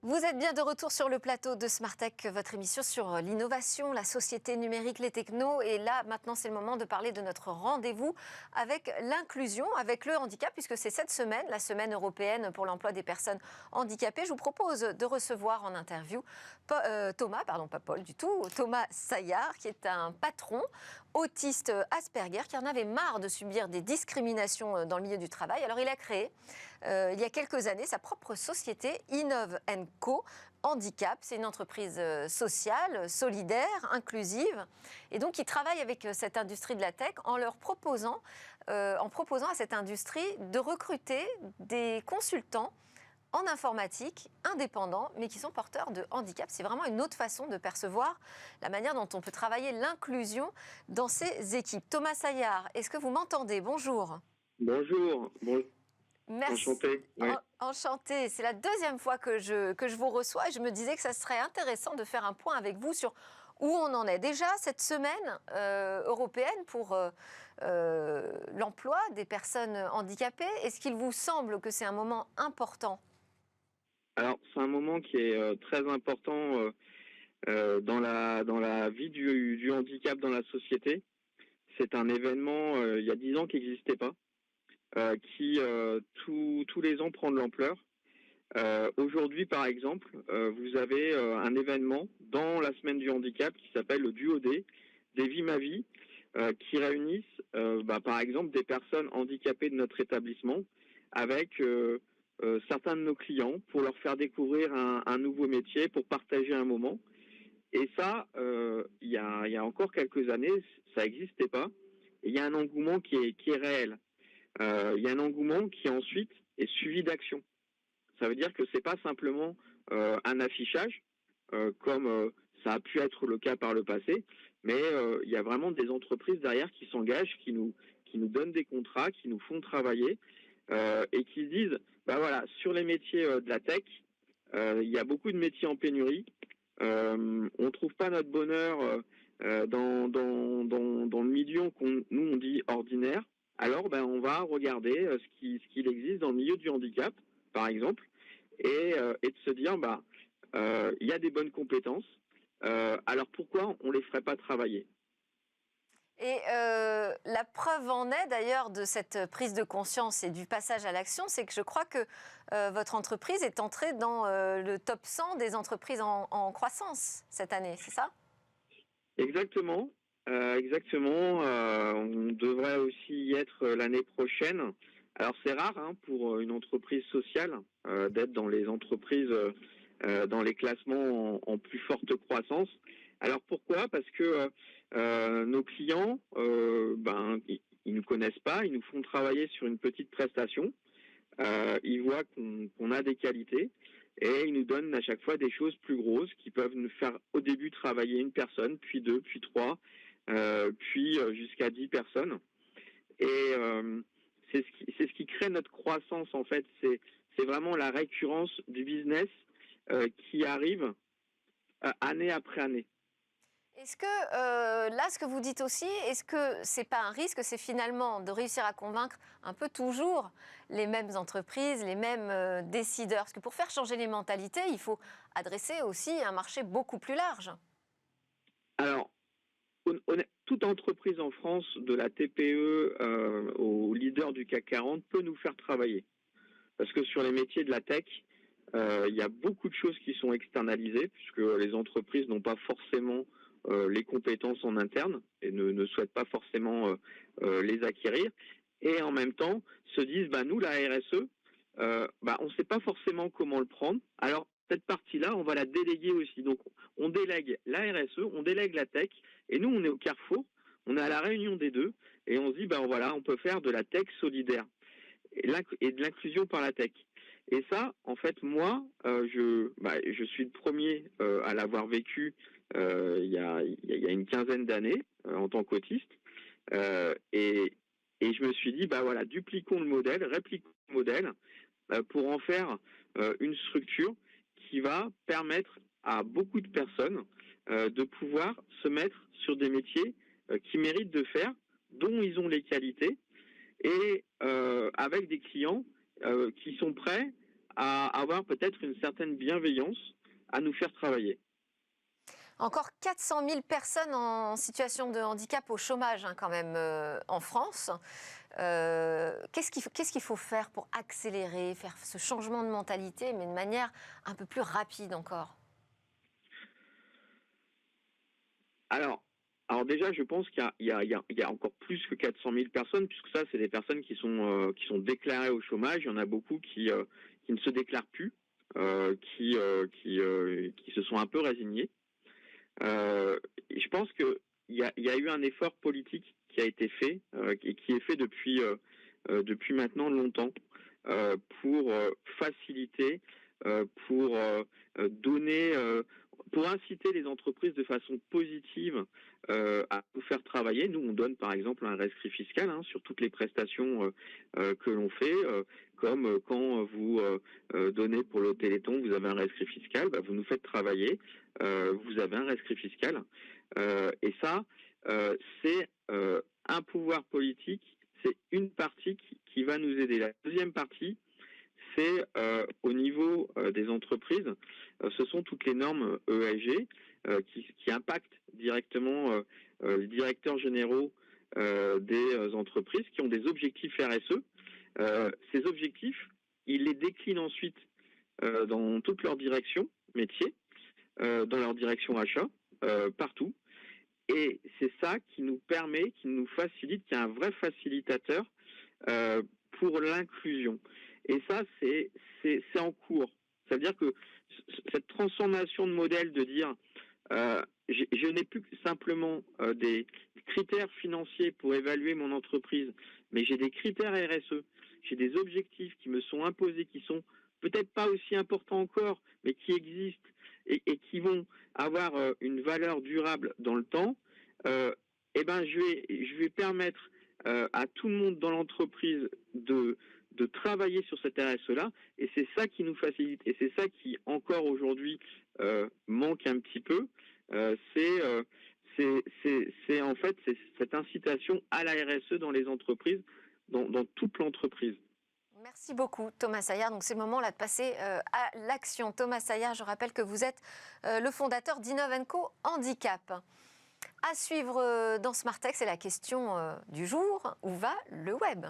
Vous êtes bien de retour sur le plateau de Smart Tech, votre émission sur l'innovation, la société numérique, les technos. Et là, maintenant, c'est le moment de parler de notre rendez-vous avec l'inclusion, avec le handicap, puisque c'est cette semaine, la semaine européenne pour l'emploi des personnes handicapées. Je vous propose de recevoir en interview Thomas Saillard, qui est un patron autiste Asperger, qui en avait marre de subir des discriminations dans le milieu du travail. Alors, il a créé il y a quelques années sa propre société, Innov & Co Handicap. C'est une entreprise sociale, solidaire, inclusive. Et donc, il travaille avec cette industrie de la tech en proposant à cette industrie de recruter des consultants en informatique, indépendants, mais qui sont porteurs de handicap. C'est vraiment une autre façon de percevoir la manière dont on peut travailler l'inclusion dans ces équipes. Thomas Saillard, est-ce que vous m'entendez? Bonjour. Bonjour. Merci. Enchanté. Oui. Enchanté. C'est la deuxième fois que je vous reçois et je me disais que ça serait intéressant de faire un point avec vous sur où on en est. Déjà, cette semaine européenne pour l'emploi des personnes handicapées, est-ce qu'il vous semble que c'est un moment important? Alors, c'est un moment qui est très important dans la vie du handicap dans la société. C'est un événement il y a 10 ans qui n'existait pas, qui tous les ans prend de l'ampleur. Aujourd'hui, par exemple, vous avez un événement dans la semaine du handicap qui s'appelle le Duo D, des vies ma vie, qui réunissent, par exemple, des personnes handicapées de notre établissement avec certains de nos clients pour leur faire découvrir un nouveau métier, pour partager un moment. Et ça, il y a encore quelques années, ça n'existait pas. Et il y a un engouement qui est réel. Il y a un engouement qui ensuite est suivi d'actions. Ça veut dire que c'est pas simplement un affichage, comme ça a pu être le cas par le passé, mais il y a vraiment des entreprises derrière qui s'engagent, qui nous donnent des contrats, qui nous font travailler et qui se disent, sur les métiers de la tech, il y a beaucoup de métiers en pénurie. On trouve pas notre bonheur dans le milieu nous on dit ordinaire. Alors on va regarder ce qu'il existe dans le milieu du handicap, par exemple, et de se dire il y a des bonnes compétences. Alors pourquoi on les ferait pas travailler? Et la preuve en est d'ailleurs de cette prise de conscience et du passage à l'action, c'est que je crois que votre entreprise est entrée dans le top 100 des entreprises en croissance cette année, c'est ça? Exactement. Exactement. On devrait aussi y être l'année prochaine. Alors c'est rare pour une entreprise sociale d'être dans les entreprises dans les classements en plus forte croissance. Alors pourquoi? Parce que nos clients, ils nous connaissent pas, ils nous font travailler sur une petite prestation. Ils voient qu'on a des qualités et ils nous donnent à chaque fois des choses plus grosses qui peuvent nous faire au début travailler une personne, puis deux, puis trois, puis jusqu'à 10 personnes. Et c'est ce qui crée notre croissance en fait. C'est vraiment la récurrence du business qui arrive année après année. Est-ce que là, ce que vous dites aussi, est-ce que c'est pas un risque, c'est finalement de réussir à convaincre un peu toujours les mêmes entreprises, les mêmes décideurs? Parce que pour faire changer les mentalités, il faut adresser aussi un marché beaucoup plus large. Alors, toute entreprise en France, de la TPE au leader du CAC 40, peut nous faire travailler. Parce que sur les métiers de la tech, il y a beaucoup de choses qui sont externalisées, puisque les entreprises n'ont pas forcément les compétences en interne et ne souhaitent pas forcément les acquérir. Et en même temps, se disent, nous, la RSE, on ne sait pas forcément comment le prendre. Alors, cette partie-là, on va la déléguer aussi. Donc, on délègue la RSE, on délègue la tech, et nous, on est au carrefour, on est à la réunion des deux, et on se dit, on peut faire de la tech solidaire et de l'inclusion par la tech. Et ça, en fait, moi, je suis le premier à l'avoir vécu il y a une quinzaine d'années en tant qu'autiste. Et je me suis dit, dupliquons le modèle, répliquons le modèle pour en faire une structure qui va permettre à beaucoup de personnes de pouvoir se mettre sur des métiers qui méritent de faire, dont ils ont les qualités, et avec des clients qui sont prêts à avoir peut-être une certaine bienveillance à nous faire travailler. Encore 400 000 personnes en situation de handicap au chômage hein, quand même en France. Qu'est-ce qu'il faut faire pour accélérer, faire ce changement de mentalité, mais de manière un peu plus rapide encore? Alors, alors déjà, je pense qu'il y a encore plus que 400 000 personnes, puisque ça, c'est des personnes qui sont déclarées au chômage. Il y en a beaucoup qui ne se déclarent plus, qui se sont un peu résignés. Et je pense qu'il y a eu un effort politique qui a été fait et qui est fait depuis maintenant longtemps pour faciliter, pour donner, pour inciter les entreprises de façon positive à nous faire travailler. Nous, on donne par exemple un rescrit fiscal hein, sur toutes les prestations que l'on fait, comme quand vous donnez pour le Téléthon, vous avez un rescrit fiscal, bah, vous nous faites travailler, vous avez un rescrit fiscal. Et ça, c'est un pouvoir politique, c'est une partie qui va nous aider. La deuxième partie, c'est au niveau des entreprises, ce sont toutes les normes ESG qui impactent directement les directeurs généraux des entreprises qui ont des objectifs RSE. Ces objectifs, ils les déclinent ensuite dans toute leur direction métier, dans leur direction achat, partout. Et c'est ça qui nous permet, qui nous facilite, qui est un vrai facilitateur pour l'inclusion. Et ça, c'est en cours. Ça veut dire que cette transformation de modèle de dire je n'ai plus simplement des critères financiers pour évaluer mon entreprise, mais j'ai des critères RSE, j'ai des objectifs qui me sont imposés, qui sont peut-être pas aussi importants encore, mais qui existent et qui vont avoir une valeur durable dans le temps, eh ben je vais permettre à tout le monde dans l'entreprise de travailler sur cette RSE-là, et c'est ça qui nous facilite, et c'est ça qui encore aujourd'hui manque un petit peu, c'est en fait c'est cette incitation à la RSE dans les entreprises, dans toute l'entreprise. Merci beaucoup Thomas Saillard. Donc c'est le moment là de passer à l'action. Thomas Saillard, je rappelle que vous êtes le fondateur d'Innov & Co Handicap. À suivre dans Smartech, c'est la question du jour. Où va le web ?